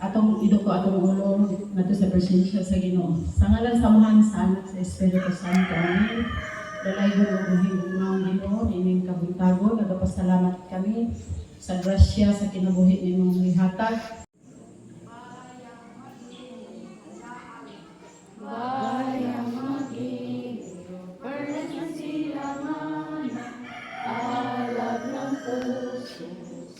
atong iduko atong ulo nato sa presensya sa Ginoo. Sa ngalan sa Amahan, sa Anak, sa Espiritu Santo. Amen. Dalay ko ang himong Ginoo, ining kabuntagon, nagapasalamat kami sa grasya sa kinabuhi nimong gihatag.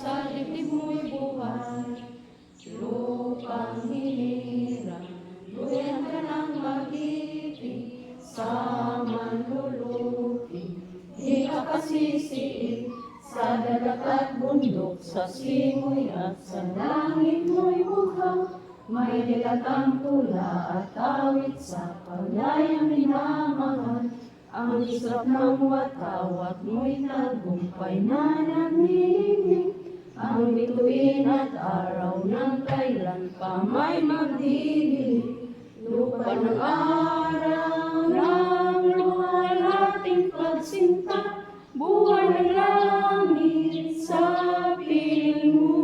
Sa dibdib mo'y buhay, lupang hinirang, luyan ka ng mag-ibig, sa manlulupi, di ka pasisiig, sa dagat at bundok, sa simoy at sa langit mo'y buhaw, may dilatang tula at awit sa paglayang minamahal. Ang islap ng watawat mo'y tagumpay na nanginginig. Ang bituin at araw ng kailan pa may magdidilig. Lupa ng araw ng luwalating pagsinta, buhay ng langit sa piling mo.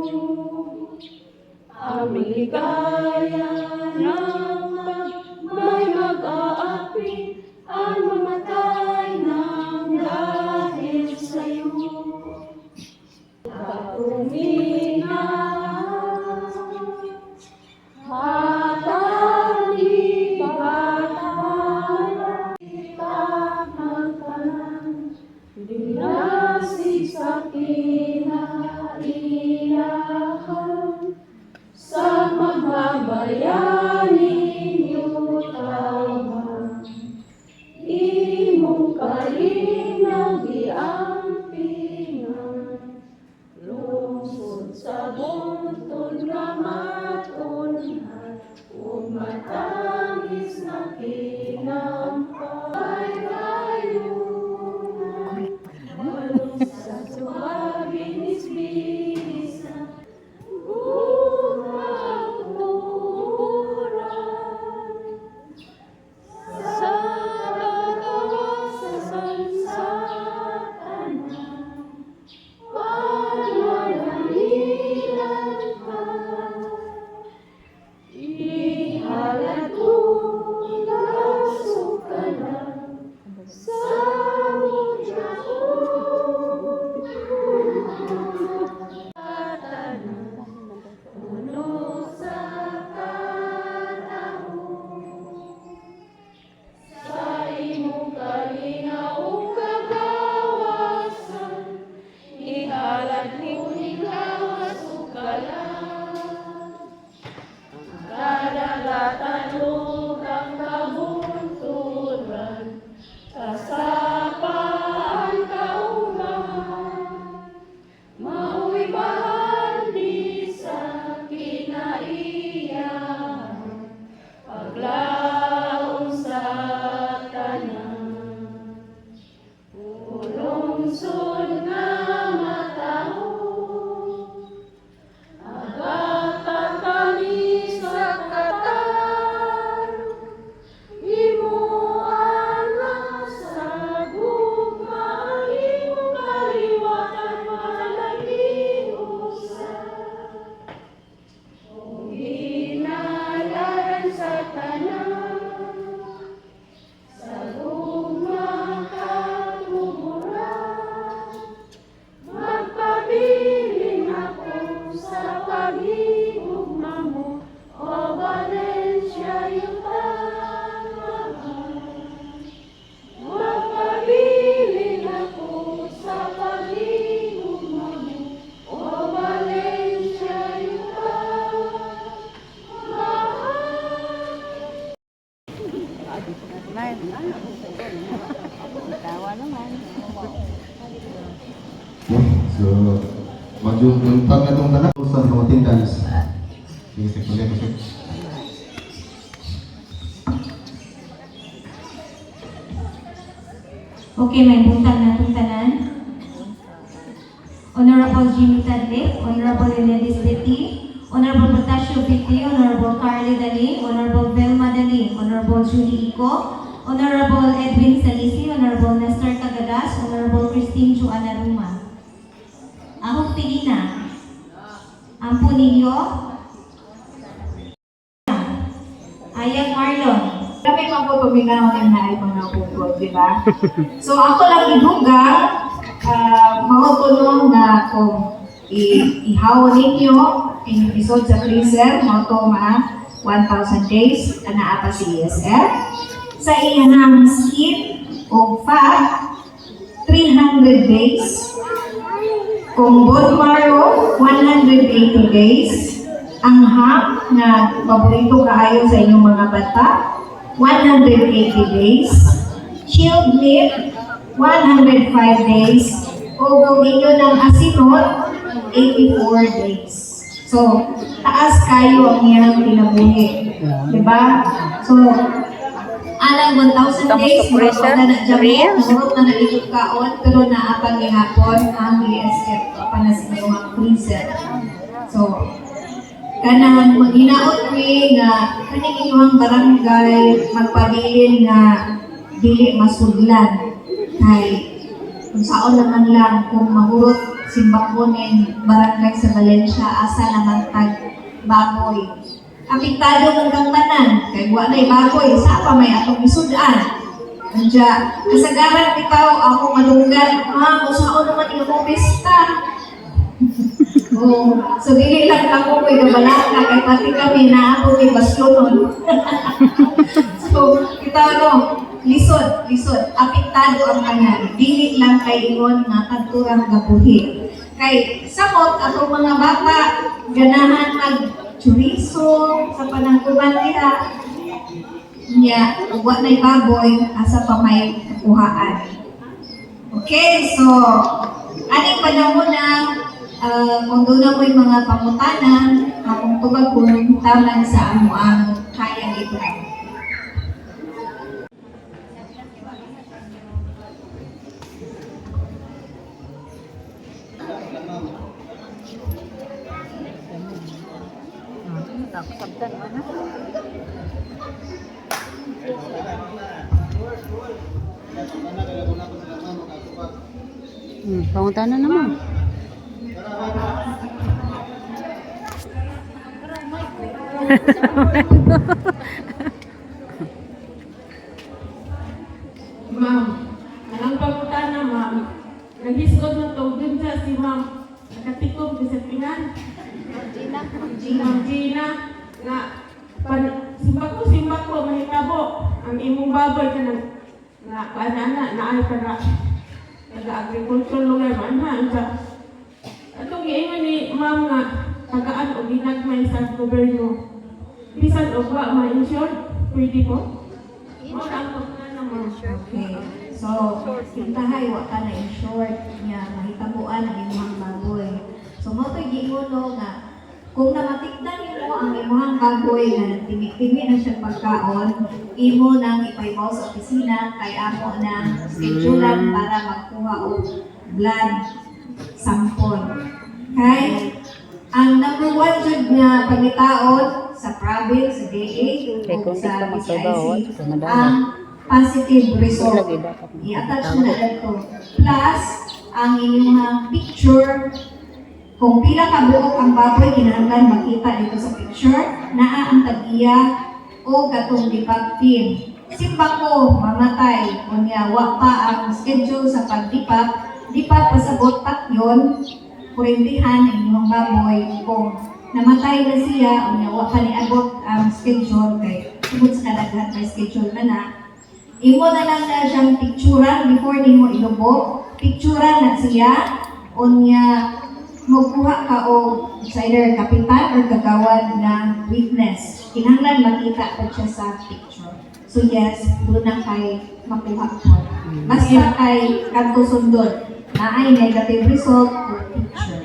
Aming ligaya ng may mag-aapi, ang mamatay ng dahil sa'yo. Katumina, hataligahan, itamagpanan, dinasig sa kinaiyahan, sa magbabayaning yutawan. Imong kalinaw giampingan, lungsod sa buntod nga matunhan, ug matangis na kinampay kayunan, malusad sa wabinis-binisan, buhaw turan. Sa imong kalinaw kagawasan, ihalad ni ikaw sukalan. Kadagatan lugang kabunturan, kasapaan kaumahan, mauwi bahandi sa kinaiyahan, paglaon sa tanan. Ulungsod nga mataho, agatan kami sa katarong, himuan na sa gugma, imong kaliwatan malagiusan. Kung hinalaran sa tanan, sa gugma katuburan, magpabilin ako sa pag-igugma mo, o Valencia Yutan. Magpabilin ako sa pag-igugma mo, o Valencia Yutan. Tawa naman. So, magjuntag na itong tanak sa mga tindans. Sige, sige, sige. Okay, may buntag na itong tanan. Honorable Jimmy Tadlip, Honorable Eledis Biti, Honorable Patasio Biti, Honorable Carly Dali, Honorable Velma Dali, Honorable Julie Ico, Honorable Edwin Salisi, Honorable Nestor Cagadas, Honorable Christine Joanna Ruma. Ahong pili na. Ampo ninyo. Ayan, Marlon. Kami pa po pumiganaw ng na ay mga bukod, di ba? So ako lang idugang, mautunong na kung ihaw ninyo inyong isod sa freezer, mauto mga 1,000 days na apa si ESF. Sa iyang skin o fat, 300 days. Kung bone marrow, 180 days. Ang ham na paborito kaayo sa inyong mga bata, 180 days. Chilled meat, 105 days. O kung inyo ng asinot, 84 days. So, taas kayo ang iyang kinabuhi. Diba? So, alang 1,000 days, Pressure, na na career. Nagurot na nalilog kaon, pero naapag ihapon ang ESF pa na sa inyong freezer. So, kanang maghinaot mi nga kaning inyong barangay magpabilin nga dili masudlan kay kung saon naman lang kung mahurot simbakonin barangay sa Valencia asa naman tag baboy. Apektado man kang tanan kay wa nay baboy sa pa may atong isudan. Anja kasagaran bitaw ako malunggan ma usaon naman imong pista. Oh, so dili lang ako ko'y gabalaka kay pati kami na ako may basyonon. So, kita lisod, apektado ang kanan. Dili lang kay ingon nga kadturang gabuhi. Kay samot atong mga bata ganahan mag-chorizo sa panangkuban nila. Nya, wa nay baboy asa pa may kuhaan. Okay, so aning panahon na kung doon na mo'y mga pangutanan, akong tubag kung taman sa amo ang kayang ito. Sabdan ka na. Pangunta na naman. Ma'am, anong pagkutana, ma'am? Nag-isod ng tawagin siya si ma'am. Nakatikom sa sepingan. Ma'am Gina, nga, simba ko, mahitabo. Ang imong baboy ka na paanana, naay ka na, taga-agriculture lugar man ha. Atong giingon ni ma'am nga, tagaan o ginagmay sa gobyerno. Bisan o ba, ma-insure? Pwede po? Ma'am, ang pagkutana, ma'am. Okay. So, kintahay, wa ka na in-short niya, mahitabuan ang imong baboy. So, mo to'y giuno nga, kung namatikdan mo ang imong baboy na timi-timi na siya pagkaon, imo nang ipaibaw sa opisina, kay amo na schedulean para magkuha og blood sample. Kay, ang number 1 jud nga pangitaon sa province, sa DA, Kay o kung di sa ka magtrabaho, PCIC, madami. ang positive result. Lagi dapat. I-attach na ito. Plus, ang inyong picture, kung pila ka buok ang baboy, kinahanglan makita dito sa picture, naa ang tag-iya o katong dipag-team. Simba ko, mamatay, kunya, wa pa ang schedule sa pag-dipag, dipag pasabot pat yun, kurintihan ang inyong baboy, kung namatay na siya, kunya, wa pa niabot ang schedule, kay tungod sa kadaghan may schedule na na, imo na lang na siyang picturean before nimo ilubog, picturean na siya, unya, magkuha ka o sa either kapitan or kagawad na witness. Kinahanglan makita po siya sa picture. So yes, doon na kay makuha ko. Basta kay kanto sundod na ay negative result o picture.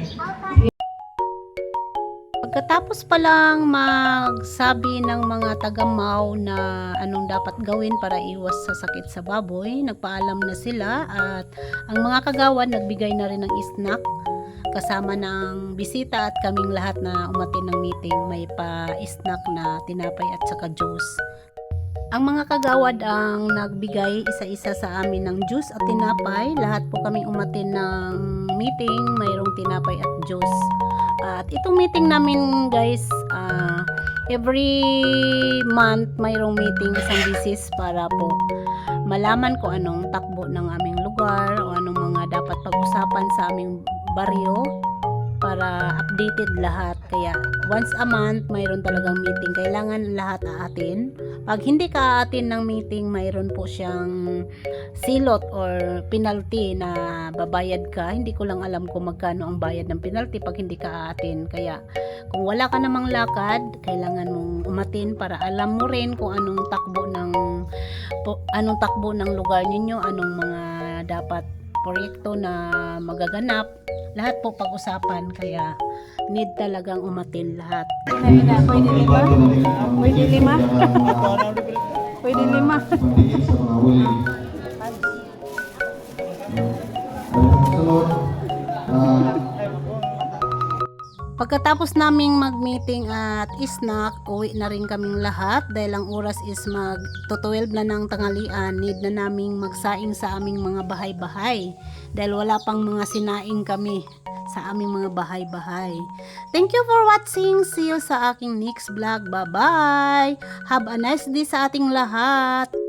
Pagkatapos pa lang magsabi ng mga taga-Mau na anong dapat gawin para iwas sa sakit sa baboy, nagpaalam na sila at ang mga kagawad nagbigay na rin ng snack kasama ng bisita at kaming lahat na umatin ng meeting. May pa-snack na tinapay at saka juice. Ang mga kagawad ang nagbigay isa-isa sa amin ng juice at tinapay. Lahat po kaming umatin ng meeting, mayroong tinapay at juice. At itong meeting namin guys, every month mayroong meeting isang bisis para po malaman ko anong takbo ng aming lugar o anong mga dapat pag-usapan sa aming baryo para updated lahat. Kaya once a month mayroon talagang meeting, kailangan lahat aatin. Pag hindi ka aatin ng meeting, mayroon po siyang silot or penalty na babayad ka. Hindi ko lang alam kung magkano ang bayad ng penalty pag hindi ka aatin. Kaya kung wala ka namang lakad, kailangan mong umatin para alam mo rin kung anong takbo ng lugar ninyo, anong mga dapat proyekto na magaganap. Lahat po pag-usapan, kaya need talagang umatin lahat. Pwede 5. Pwede 5. Pwede 5. Pagdigit sa mga huli. Sunod, Pagkatapos naming mag-meeting at snack, uwi na rin kaming lahat dahil ang oras is to 12 na ng tanghalian. Need na naming magsaing sa aming mga bahay-bahay dahil wala pang mga sinaing kami sa aming mga bahay-bahay. Thank you for watching. See you sa aking next vlog. Bye-bye! Have a nice day sa ating lahat!